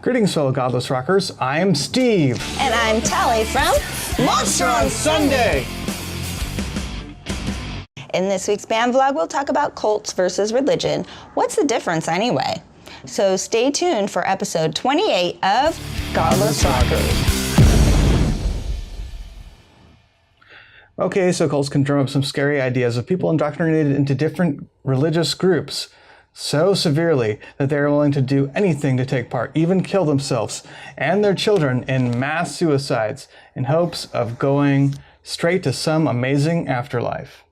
Greetings, fellow Godless Rockers. I'm Steve. And I'm Tally from Monster on Sunday! In this week's BAM vlog, we'll talk about cults versus religion. What's the difference anyway? So stay tuned for episode 28 of Godless Rockers. Okay, so cults can drum up some scary ideas of people indoctrinated into different religious groups so severely that they are willing to do anything to take part, even kill themselves and their children in mass suicides in hopes of going straight to some amazing afterlife.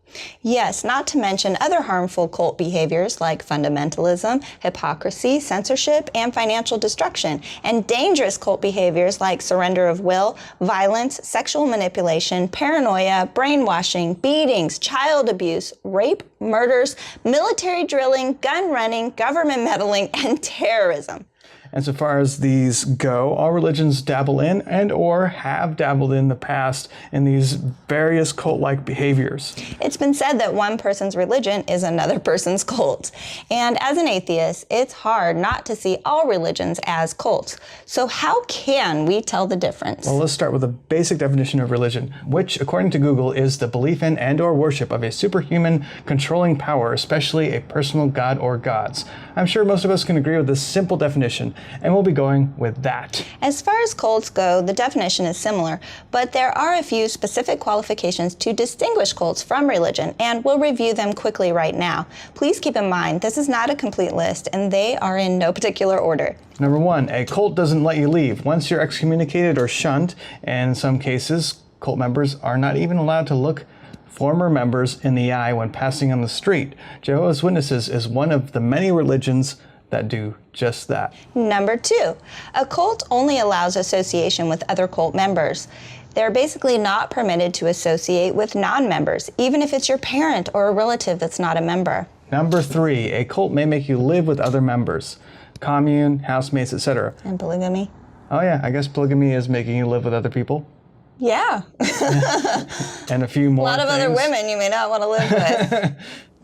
Yes, not to mention other harmful cult behaviors like fundamentalism, hypocrisy, censorship, and financial destruction, and dangerous cult behaviors like surrender of will, violence, sexual manipulation, paranoia, brainwashing, beatings, child abuse, rape, murders, military drilling, gun running, government meddling, and terrorism. And so far as these go, all religions dabble in and or have dabbled in the past in these various cult-like behaviors. It's been said that one person's religion is another person's cult. And as an atheist, it's hard not to see all religions as cults. So how can we tell the difference? Well, let's start with a basic definition of religion, which, according to Google, is the belief in and or worship of a superhuman controlling power, especially a personal god or gods. I'm sure most of us can agree with this simple definition, and we'll be going with that. As far as cults go, the definition is similar, but there are a few specific qualifications to distinguish cults from religion, and we'll review them quickly right now. Please keep in mind, this is not a complete list, and they are in no particular order. Number 1, a cult doesn't let you leave. Once you're excommunicated or shunned, and in some cases, cult members are not even allowed to look former members in the eye when passing on the street. Jehovah's Witnesses is one of the many religions that do just that. Number 2, a cult only allows association with other cult members. They're basically not permitted to associate with non-members, even if it's your parent or a relative that's not a member. Number 3, a cult may make you live with other members, commune, housemates, etc. And polygamy. Oh yeah, I guess polygamy is making you live with other people. Yeah. And a few more A lot of other women you may not want to live with.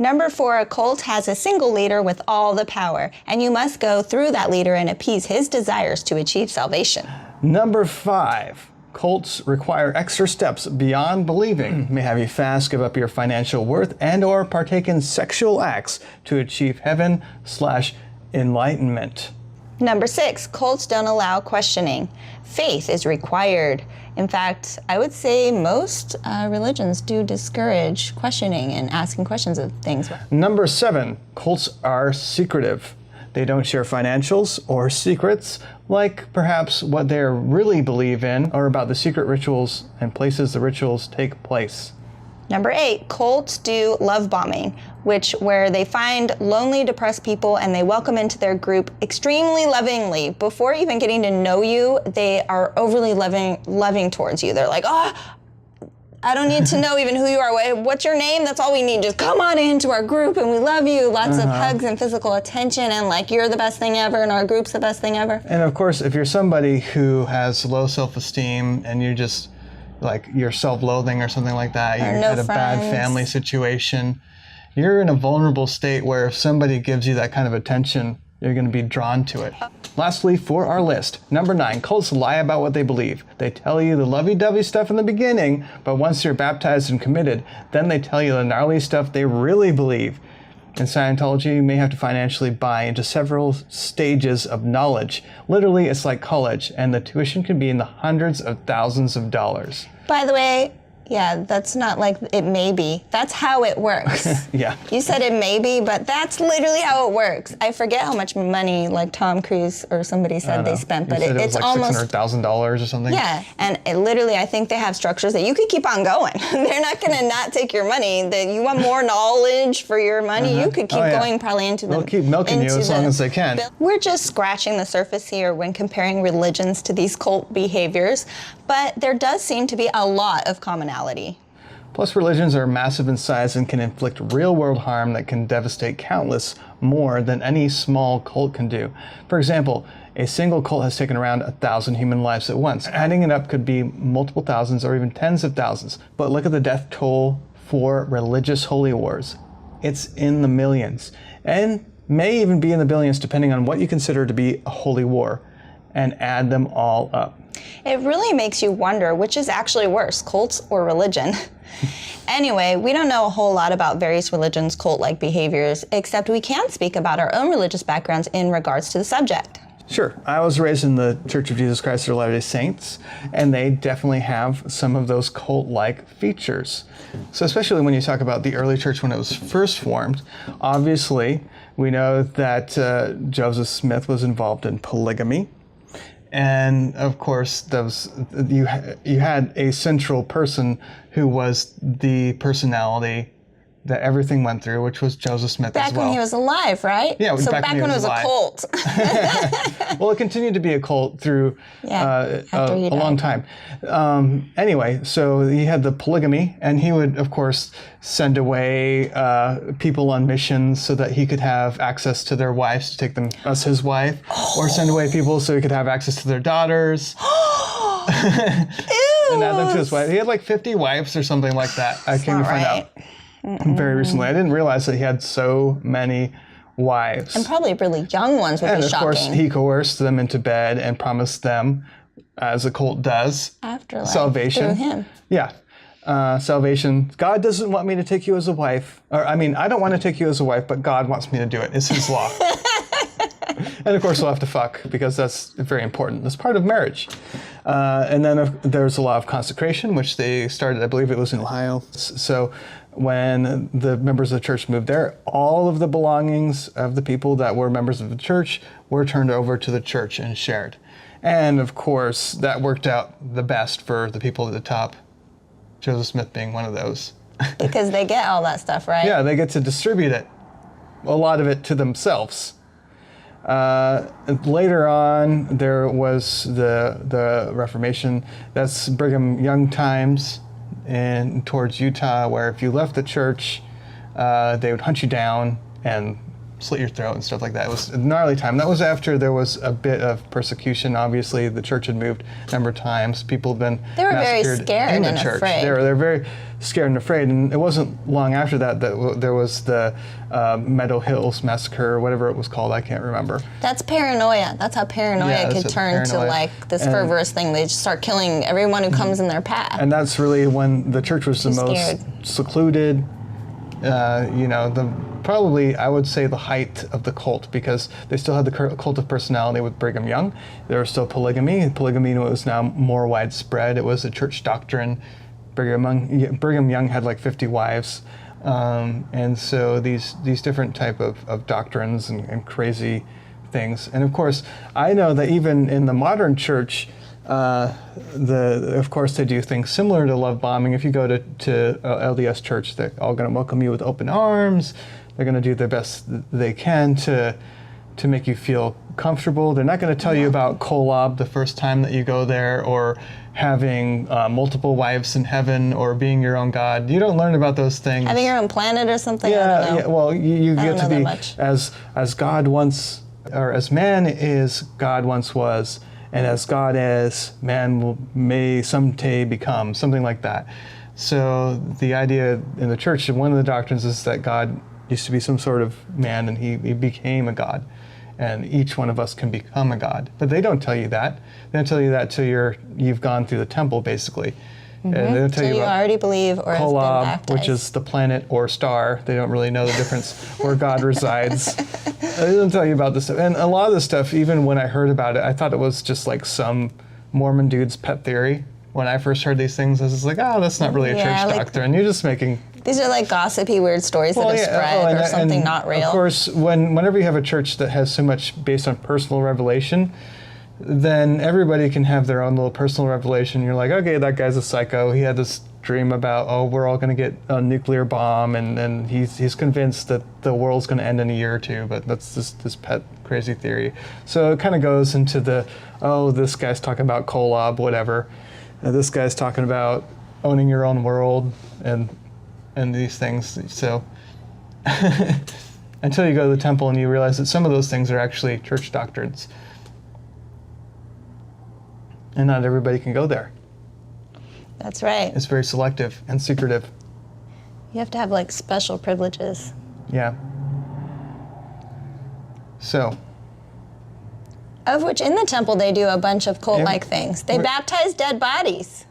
Number 4, a cult has a single leader with all the power, and you must go through that leader and appease his desires to achieve salvation. Number 5, cults require extra steps beyond believing. May have you fast, give up your financial worth, and or partake in sexual acts to achieve heaven/enlightenment. Number 6, cults don't allow questioning. Faith is required. In fact, I would say most religions do discourage questioning and asking questions of things. Number 7, cults are secretive. They don't share financials or secrets, like perhaps what they really believe in or about the secret rituals and places the rituals take place. Number 8, cults do love bombing, where they find lonely, depressed people and they welcome into their group extremely lovingly. Before even getting to know you, they are overly loving towards you. They're like, oh, I don't need to know even who you are. What's your name? That's all we need. Just come on into our group and we love you. Lots of hugs and physical attention and like, you're the best thing ever and our group's the best thing ever. And of course, if you're somebody who has low self-esteem and you just like you're self-loathing or something like that, you had a bad family situation, you're in a vulnerable state where if somebody gives you that kind of attention, you're going to be drawn to it. Lastly, for our list, number 9, cults lie about what they believe. They tell you the lovey-dovey stuff in the beginning, but once you're baptized and committed, then they tell you the gnarly stuff they really believe. In Scientology, you may have to financially buy into several stages of knowledge. Literally, it's like college, and the tuition can be in the hundreds of thousands of dollars. By the way, yeah, that's not like it may be. That's how it works. Yeah. You said it may be, but that's literally how it works. I forget how much money like Tom Cruise or somebody said they spent, but it's like almost $600,000 or something. Yeah, and it literally, I think they have structures that you could keep on going. They're not going to not take your money. That you want more knowledge for your money, you could keep going probably into the. They'll keep milking you as long as they can. We're just scratching the surface here when comparing religions to these cult behaviors, but there does seem to be a lot of commonality. Plus, religions are massive in size and can inflict real-world harm that can devastate countless more than any small cult can do. For example, a single cult has taken around 1,000 human lives at once. Adding it up could be multiple thousands or even tens of thousands. But look at the death toll for religious holy wars. It's in the millions, and may even be in the billions depending on what you consider to be a holy war. and add them all up. It really makes you wonder which is actually worse, cults or religion. Anyway, we don't know a whole lot about various religions' cult-like behaviors, except we can speak about our own religious backgrounds in regards to the subject. Sure. I was raised in the Church of Jesus Christ of Latter-day Saints, and they definitely have some of those cult-like features. So especially when you talk about the early church when it was first formed, obviously we know that Joseph Smith was involved in polygamy. And of course, you had a central person who was the personality that everything went through, which was Joseph Smith as well. Back when he was alive, right? Yeah, so back when it was alive. A cult. Well, it continued to be a cult through a long time. Anyway, so he had the polygamy, and he would, of course, send away people on missions so that he could have access to their wives to take them as his wife, or send away people so he could have access to their daughters. And add them to his wife. He had like 50 wives or something like that. I came to find out very recently. I didn't realize that he had so many wives. And probably really young ones would be shocking. And of course, he coerced them into bed and promised them, as a cult does, afterlife salvation. Through him. Yeah. Salvation. God doesn't want me to take you as a wife. I don't want to take you as a wife, but God wants me to do it. It's his law. And of course, we'll have to fuck, because that's very important. That's part of marriage. And then there's a law of consecration, which they started, I believe it was in Ohio. So when the members of the church moved there, all of the belongings of the people that were members of the church were turned over to the church and shared. And of course, that worked out the best for the people at the top, Joseph Smith being one of those. Because they get all that stuff, right? Yeah, they get to distribute it, a lot of it to themselves. Later on, there was the Reformation. That's Brigham Young times and towards Utah, where if you left the church, they would hunt you down and slit your throat and stuff like that. It was a gnarly time. That was after there was a bit of persecution. Obviously, the church had moved a number of times. People had been They were very massacred scared in the and church. afraid. They were very scared and afraid. And it wasn't long after that there was the Meadow Hills Massacre, or whatever it was called. I can't remember. That's paranoia. That's how paranoia could turn to like this fervorous thing. They just start killing everyone who comes in their path. And that's really when the church was the most scared. secluded. Probably, I would say, the height of the cult, because they still had the cult of personality with Brigham Young. There was still polygamy. Polygamy was now more widespread. It was a church doctrine. Brigham Young had like 50 wives. And so these different type of doctrines and crazy things. And of course, I know that even in the modern church, of course, they do things similar to love bombing. If you go to LDS church, they're all going to welcome you with open arms. They're going to do their best they can to make you feel comfortable. They're not going to tell you about Kolob the first time that you go there, or having multiple wives in heaven, or being your own God. You don't learn about those things. Having your own planet or something? Yeah, I don't know. yeah. Well, you get to be as God once, or as man is God once was, and as God as man may someday become, something like that. So the idea in the church, one of the doctrines is that God used to be some sort of man, and he became a God. And each one of us can become a God. But they don't tell you that. They don't tell you that till you've gone through the temple, basically. Mm-hmm. And they don't tell so you about already believe or Kolob, has been baptized. which is the planet or star. They don't really know the difference where God resides. They don't tell you about this stuff. And a lot of this stuff, even when I heard about it, I thought it was just like some Mormon dude's pet theory. When I first heard these things, I was like, oh, that's not really a church doctrine. You're just making... These are like gossipy, weird stories that have spread or something not real. Of course, whenever you have a church that has so much based on personal revelation, then everybody can have their own little personal revelation. You're like, okay, that guy's a psycho. He had this dream about, we're all going to get a nuclear bomb, and he's convinced that the world's going to end in a year or two, but that's just this pet crazy theory. So it kind of goes into this guy's talking about Kolob, whatever. This guy's talking about owning your own world and these things. So until you go to the temple and you realize that some of those things are actually church doctrines. And not everybody can go there. That's right. It's very selective and secretive. You have to have like special privileges. Yeah. So. Of which in the temple they do a bunch of cult-like things. They baptize dead bodies.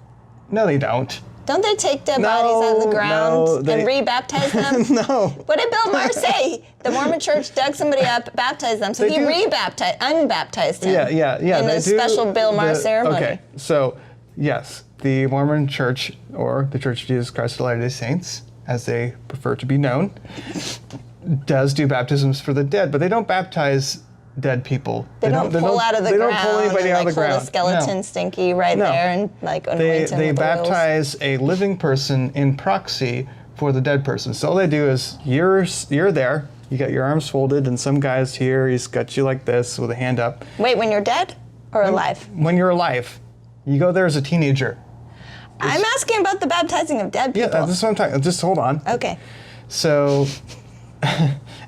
No, they don't. Don't they take dead bodies out of the ground and re-baptize them? No. What did Bill Maher say? The Mormon church dug somebody up, baptized them, so he unbaptized him. Yeah. In a special Bill Maher ceremony. Okay, so yes, the Mormon church, or the Church of Jesus Christ of Latter-day Saints, as they prefer to be known, does do baptisms for the dead, but they don't baptize dead people. They don't pull out of the ground. They don't pull anybody out of the ground. Hold a skeleton stinky right there and anoint him. They baptize a living person in proxy for the dead person. So all they do is you're there. You got your arms folded, and some guy's here. He's got you like this with a hand up. Wait, when you're dead or alive? When you're alive, you go there as a teenager. I'm asking about the baptizing of dead people. Yeah, that's what I'm talking. Just hold on. Okay. So.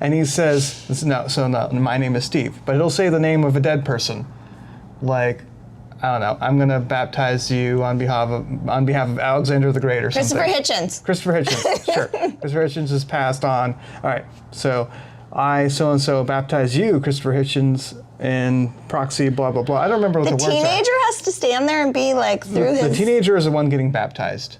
And he says, no, my name is Steve, but it'll say the name of a dead person. Like, I don't know, I'm going to baptize you on behalf of Alexander the Great or something. Christopher Hitchens, sure. Christopher Hitchens is passed on. All right, so I so-and-so baptize you, Christopher Hitchens, in proxy, blah, blah, blah. I don't remember what the words are. The teenager has to stand there and be like through his... The teenager is the one getting baptized.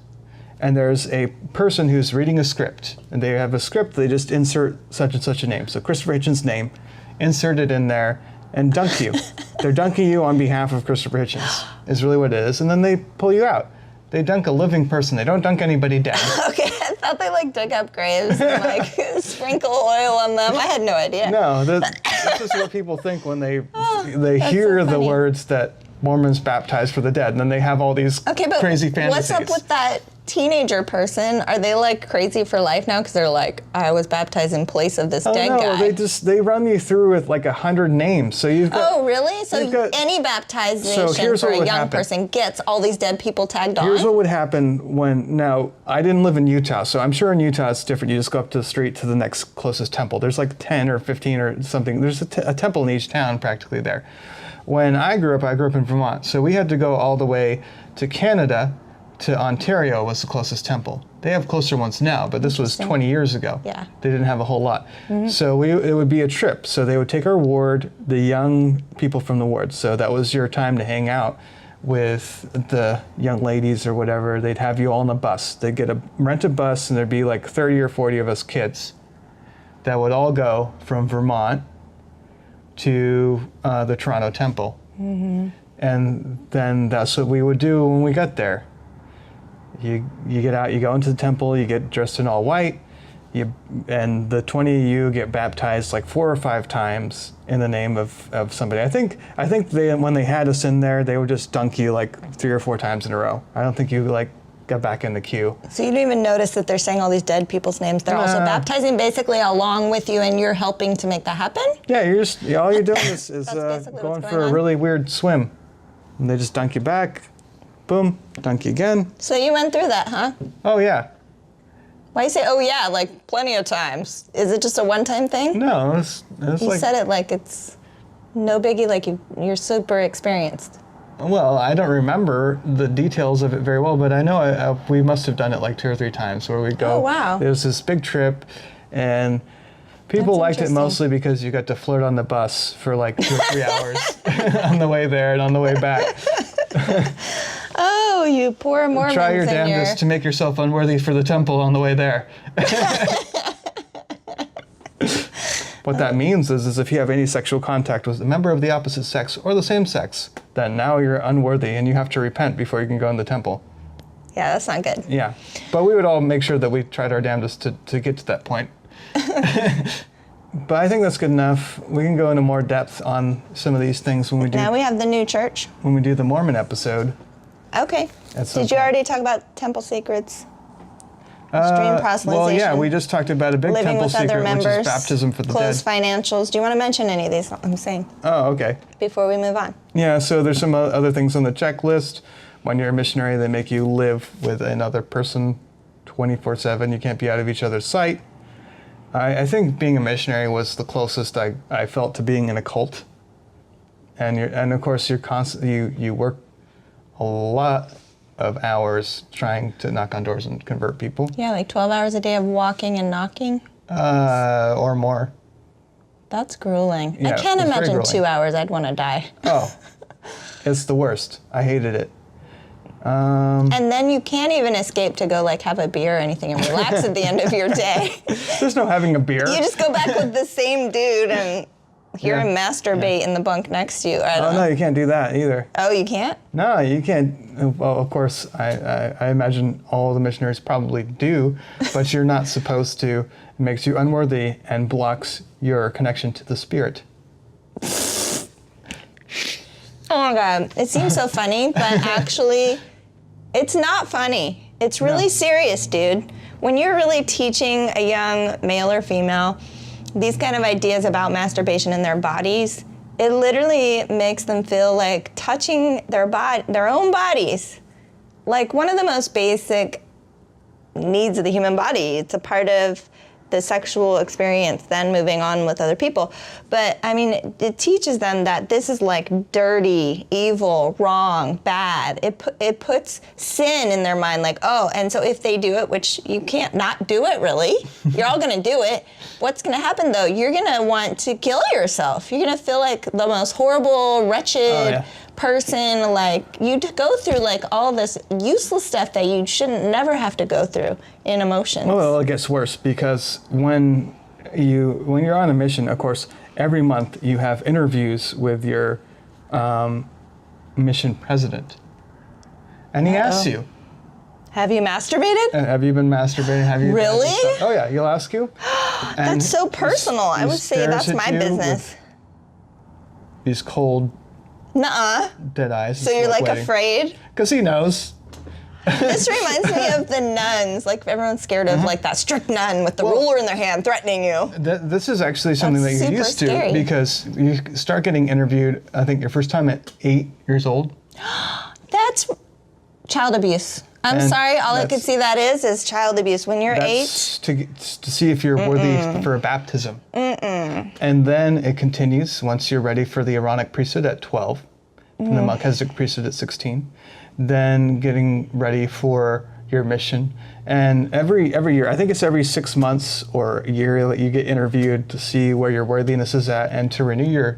And there's a person who's reading a script, and they have a script, they just insert such and such a name. So Christopher Hitchens' name, insert it in there, and dunk you. They're dunking you on behalf of Christopher Hitchens, is really what it is. And then they pull you out. They dunk a living person. They don't dunk anybody dead. Okay, I thought they dug up graves and sprinkle oil on them. I had no idea. No, this is what people think when they hear the words that Mormons baptize for the dead, and then they have all these crazy fantasies. What's up with that teenager person? Are they crazy for life now because they're like, I was baptized in place of this dead guy? They run you through with 100 names. So you've got, oh really? So any baptization for a young person gets all these dead people tagged on? Here's what would happen now I didn't live in Utah, so I'm sure in Utah it's different. You just go up to the street to the next closest temple. There's 10 or 15 or something. There's a temple in each town practically there. When I grew up in Vermont, so we had to go all the way to Canada. To Ontario was the closest temple. They have closer ones now, but this was 20 years ago. Yeah. They didn't have a whole lot. Mm-hmm. So it would be a trip. So they would take our ward, the young people from the ward. So that was your time to hang out with the young ladies or whatever. They'd have you all on a bus. They'd rent a bus, and there'd be 30 or 40 of us kids that would all go from Vermont to the Toronto temple. Mm-hmm. And then that's what we would do when we got there. You get out, you go into the temple, you get dressed in all white, and the 20 of you get baptized 4 or 5 times in the name of somebody. I think when they had us in there, they would just dunk you 3 or 4 times in a row. I don't think you got back in the queue. So you don't even notice that they're saying all these dead people's names. They're also baptizing basically along with you, and you're helping to make that happen? Yeah, all you're doing is going for a really weird swim. And they just dunk you back. Boom, dunk you again. So you went through that, huh? Oh, yeah. Why you say, oh, yeah, plenty of times? Is it just a one-time thing? No, it's you said it like it's no biggie, you're super experienced. Well, I don't remember the details of it very well, but I know we must have done it 2 or 3 times where we'd go. Oh, wow. It was this big trip, and people liked it mostly because you got to flirt on the bus for 2 or 3 hours on the way there and on the way back. Oh, you poor Mormons. Try your damnedest to make yourself unworthy for the temple on the way there. What that means is if you have any sexual contact with a member of the opposite sex or the same sex, then now you're unworthy and you have to repent before you can go in the temple. Yeah, that's not good. Yeah, but we would all make sure that we tried our damnedest to get to that point. But I think that's good enough. We can go into more depth on some of these things when we do. Now we have the new church. When we do the Mormon episode. Okay. Did you already talk about temple secrets? Extreme proselytization? Well, yeah, we just talked about a big temple secret, which is baptism for the dead. Close financials. Do you want to mention any of these I'm saying? Oh, okay. Before we move on. Yeah, so there's some other things on the checklist. When you're a missionary, they make you live with another person 24/7. You can't be out of each other's sight. I think being a missionary was the closest I felt to being in a cult. And of course you work a lot of hours trying to knock on doors and convert people. Yeah, 12 hours a day of walking and knocking. Or more. That's grueling. Yeah, I can't it's very imagine grueling. 2 hours. I'd want to die. Oh, it's the worst. I hated it. And then you can't even escape to go like have a beer or anything and relax at the end of your day. There's no having a beer. You just go back with the same dude and hear him masturbate in the bunk next to you. I don't know. No, you can't do that either. Oh, you can't? No, you can't. Well, of course, I imagine all the missionaries probably do, but you're not supposed to. It makes you unworthy and blocks your connection to the Spirit. Oh my God. It seems so funny, but actually, it's not funny. It's really serious, dude. When you're really teaching a young male or female these kind of ideas about masturbation in their bodies, it literally makes them feel like touching their own bodies. Like one of the most basic needs of the human body. It's a part of the sexual experience, then moving on with other people. But I mean, it teaches them that this is like dirty, evil, wrong, bad. It puts sin in their mind, like, oh, and so if they do it, which you can't not do it really, you're all gonna do it. What's gonna happen though? You're gonna want to kill yourself. You're gonna feel like the most horrible, wretched person. Like you go through like all this useless stuff that you shouldn't never have to go through in emotions. Well, it gets worse because when you're on a mission, of course, every month you have interviews with your mission president, and he asks you, have you masturbated? Have you been masturbating? Have you? Really? Oh yeah, he'll ask you. That's so personal. I would say that's my business. These cold, nuh-uh, dead eyes. So you're like afraid? Because he knows. This reminds me of the nuns. Like everyone's scared of like that strict nun with the ruler in their hand threatening you. This is actually something that you're used to because you start getting interviewed, I think your first time at 8 years old. That's child abuse. I'm sorry, all I could see that is child abuse. When you're 8. To see if you're worthy for a baptism. And then it continues once you're ready for the Aaronic priesthood at 12, and the Melchizedek priesthood at 16. Then getting ready for your mission. And every year, I think it's every 6 months or a year that you get interviewed to see where your worthiness is at and to renew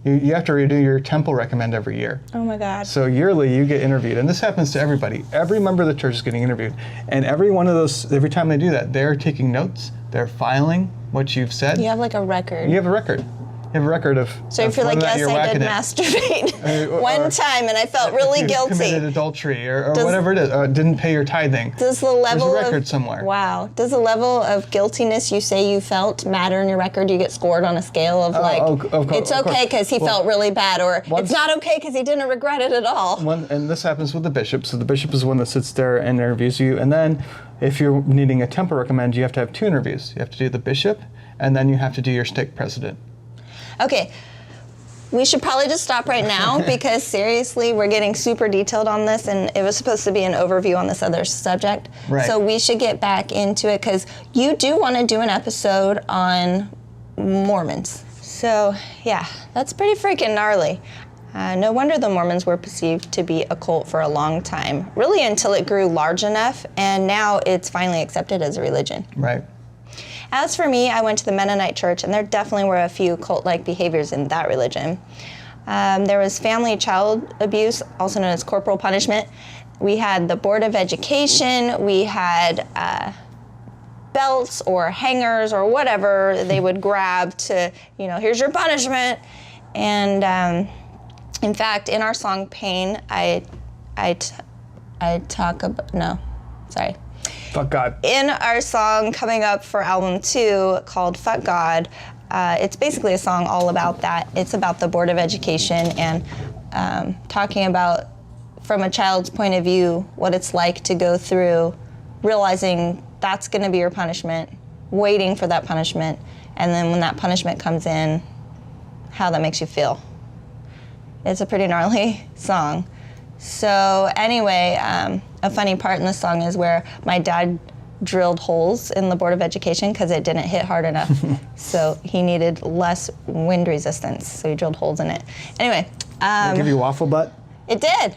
you have to renew your temple recommend every year. Oh my God. So yearly you get interviewed, and this happens to everybody. Every member of the church is getting interviewed. And every time they do that, they're taking notes, they're filing what you've said. You have like a record. You have a record. You have a record of. So if you're like, yes, I did masturbate one time and I felt really guilty. Committed adultery or whatever it is, didn't pay your tithing. Does the level There's a record somewhere. Wow. Does the level of guiltiness you say you felt matter in your record? You get scored on a scale of it's okay because he felt really bad, or it's not okay because he didn't regret it at all. And this happens with the bishop. So the bishop is the one that sits there and interviews you. And then if you're needing a temple recommend, you have to have 2 interviews. You have to do the bishop, and then you have to do your stake president. Okay, we should probably just stop right now because seriously, we're getting super detailed on this, and it was supposed to be an overview on this other subject. Right. So we should get back into it because you do want to do an episode on Mormons. So yeah, that's pretty freaking gnarly. No wonder the Mormons were perceived to be a cult for a long time, really until it grew large enough, and now it's finally accepted as a religion. Right. As for me, I went to the Mennonite church, and there definitely were a few cult-like behaviors in that religion. There was family child abuse, also known as corporal punishment. We had the Board of Education. We had belts or hangers or whatever they would grab to, here's your punishment. And in fact, in our song "Pain," I talk about Fuck God. In our song coming up for album 2 called Fuck God, it's basically a song all about that. It's about the Board of Education and talking about, from a child's point of view, what it's like to go through realizing that's going to be your punishment, waiting for that punishment, and then when that punishment comes in, how that makes you feel. It's a pretty gnarly song. So anyway, a funny part in the song is where my dad drilled holes in the Board of Education because it didn't hit hard enough. So he needed less wind resistance, so he drilled holes in it. Anyway. Did it give you waffle butt? It did.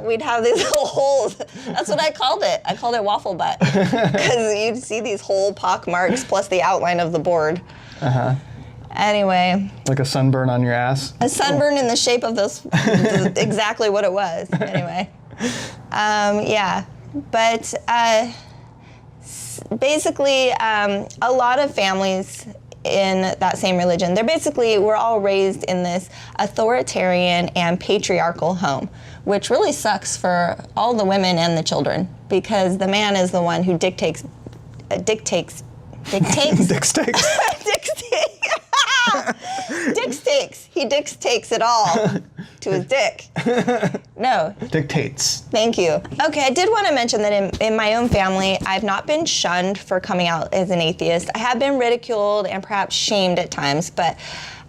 We'd have these little holes. That's what I called it. I called it waffle butt because you'd see these whole pock marks plus the outline of the board. Anyway. Like a sunburn on your ass? A sunburn in the shape of this, exactly what it was. Anyway. Yeah. But basically, a lot of families in that same religion, we're all raised in this authoritarian and patriarchal home, which really sucks for all the women and the children, because the man is the one who dictates he dictates it all to his dick. No. Dictates. Thank you. Okay, I did want to mention that in my own family, I've not been shunned for coming out as an atheist. I have been ridiculed and perhaps shamed at times, but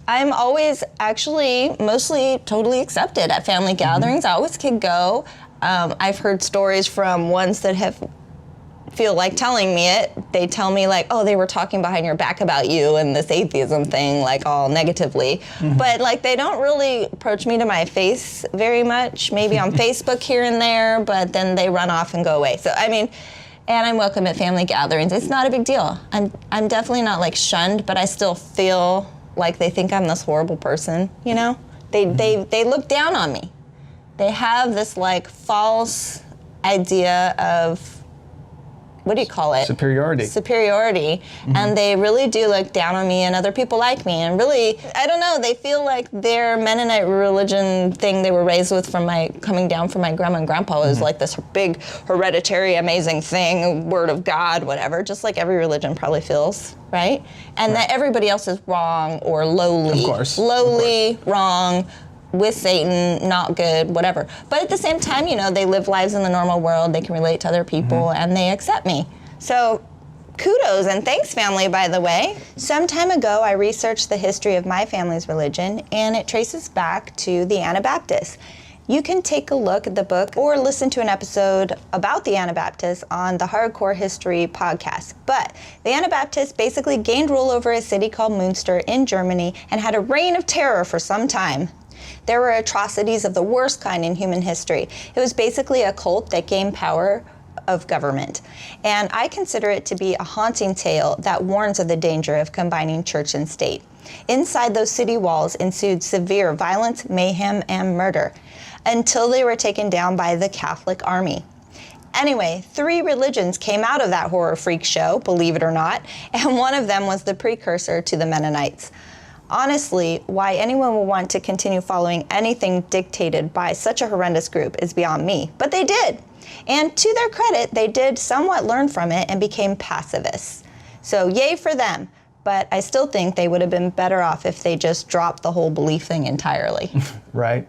I'm always actually mostly totally accepted at family gatherings. I always could go. I've heard stories from ones that feel like telling me it. They tell me like, oh, they were talking behind your back about you and this atheism thing, like all negatively. But like they don't really approach me to my face very much, maybe on Facebook here and there, but then they run off and go away. So I mean, and I'm welcome at family gatherings. It's not a big deal. I'm definitely not like shunned, but I still feel like they think I'm this horrible person, you know? They look down on me. They have this like false idea of, what do you call it? Superiority. And they really do look down on me and other people like me. And really, I don't know, they feel like their Mennonite religion thing they were raised with coming down from my grandma and grandpa is like this big hereditary amazing thing, word of God, whatever, just like every religion probably feels, right? And that everybody else is wrong or lowly. Of course. Lowly, wrong, with Satan, not good, whatever. But at the same time, you know, they live lives in the normal world, they can relate to other people, and they accept me. So kudos and thanks, family, by the way. Some time ago, I researched the history of my family's religion, and it traces back to the Anabaptists. You can take a look at the book or listen to an episode about the Anabaptists on the Hardcore History podcast. But the Anabaptists basically gained rule over a city called Münster in Germany and had a reign of terror for some time. There were atrocities of the worst kind in human history. It was basically a cult that gained power of government. And I consider it to be a haunting tale that warns of the danger of combining church and state. Inside those city walls ensued severe violence, mayhem, and murder, until they were taken down by the Catholic Army. Anyway, 3 religions came out of that horror freak show, believe it or not, and one of them was the precursor to the Mennonites. Honestly, why anyone would want to continue following anything dictated by such a horrendous group is beyond me, but they did. And to their credit, they did somewhat learn from it and became pacifists. So yay for them, but I still think they would have been better off if they just dropped the whole belief thing entirely. Right.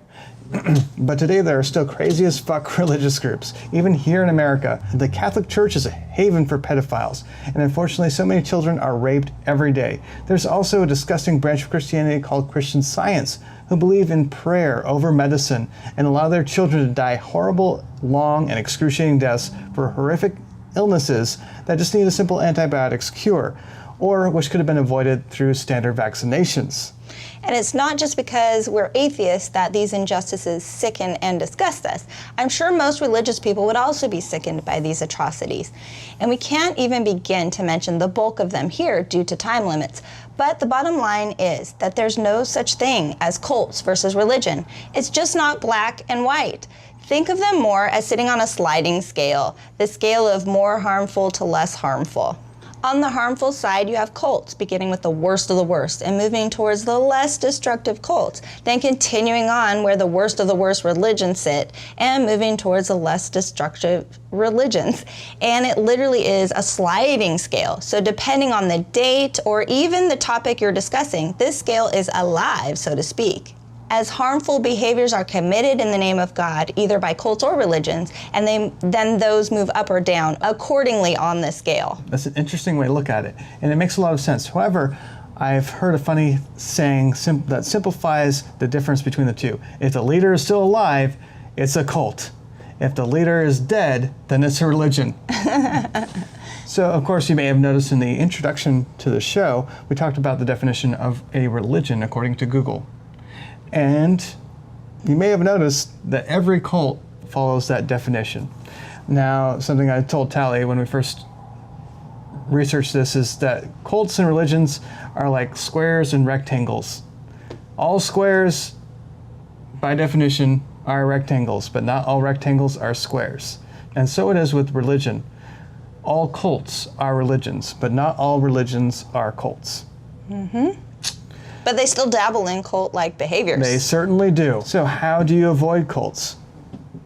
But today there are still crazy as fuck religious groups. Even here in America, the Catholic Church is a haven for pedophiles, and unfortunately so many children are raped every day. There's also a disgusting branch of Christianity called Christian Science, who believe in prayer over medicine and allow their children to die horrible, long, and excruciating deaths for horrific illnesses that just need a simple antibiotics cure, or which could have been avoided through standard vaccinations. And it's not just because we're atheists that these injustices sicken and disgust us. I'm sure most religious people would also be sickened by these atrocities. And we can't even begin to mention the bulk of them here due to time limits. But the bottom line is that there's no such thing as cults versus religion. It's just not black and white. Think of them more as sitting on a sliding scale, the scale of more harmful to less harmful. On the harmful side, you have cults, beginning with the worst of the worst and moving towards the less destructive cults, then continuing on where the worst of the worst religions sit and moving towards the less destructive religions. And it literally is a sliding scale. So depending on the date or even the topic you're discussing, this scale is alive, so to speak. As harmful behaviors are committed in the name of God, either by cults or religions, and then those move up or down accordingly on the scale. That's an interesting way to look at it, and it makes a lot of sense. However, I've heard a funny saying that simplifies the difference between the two. If the leader is still alive, it's a cult. If the leader is dead, then it's a religion. So, of course, you may have noticed in the introduction to the show, we talked about the definition of a religion according to Google. And you may have noticed that every cult follows that definition. Now, something I told Tally when we first researched this is that cults and religions are like squares and rectangles. All squares, by definition, are rectangles, but not all rectangles are squares. And so it is with religion. All cults are religions, but not all religions are cults. But they still dabble in cult-like behaviors. They certainly do. So how do you avoid cults?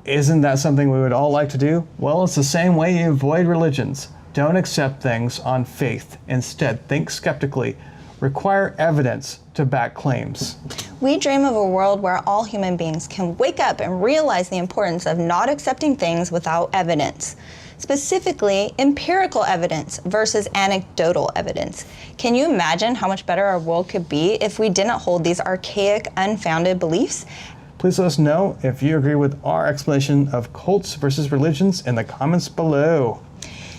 Isn't that something we would all like to do? Well, it's the same way you avoid religions. Don't accept things on faith. Instead, think skeptically. Require evidence to back claims. We dream of a world where all human beings can wake up and realize the importance of not accepting things without evidence. Specifically, empirical evidence versus anecdotal evidence. Can you imagine how much better our world could be if we didn't hold these archaic, unfounded beliefs? Please let us know if you agree with our explanation of cults versus religions in the comments below.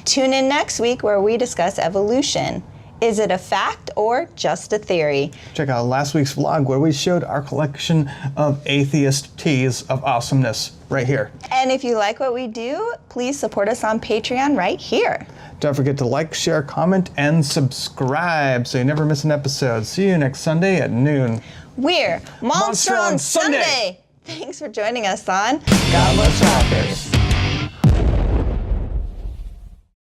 Tune in next week where we discuss evolution. Is it a fact or just a theory? Check out last week's vlog where we showed our collection of atheist teas of awesomeness right here. And if you like what we do, please support us on Patreon right here. Don't forget to like, share, comment, and subscribe so you never miss an episode. See you next Sunday at noon. We're Monster on Sunday! Thanks for joining us on Godless Rockers.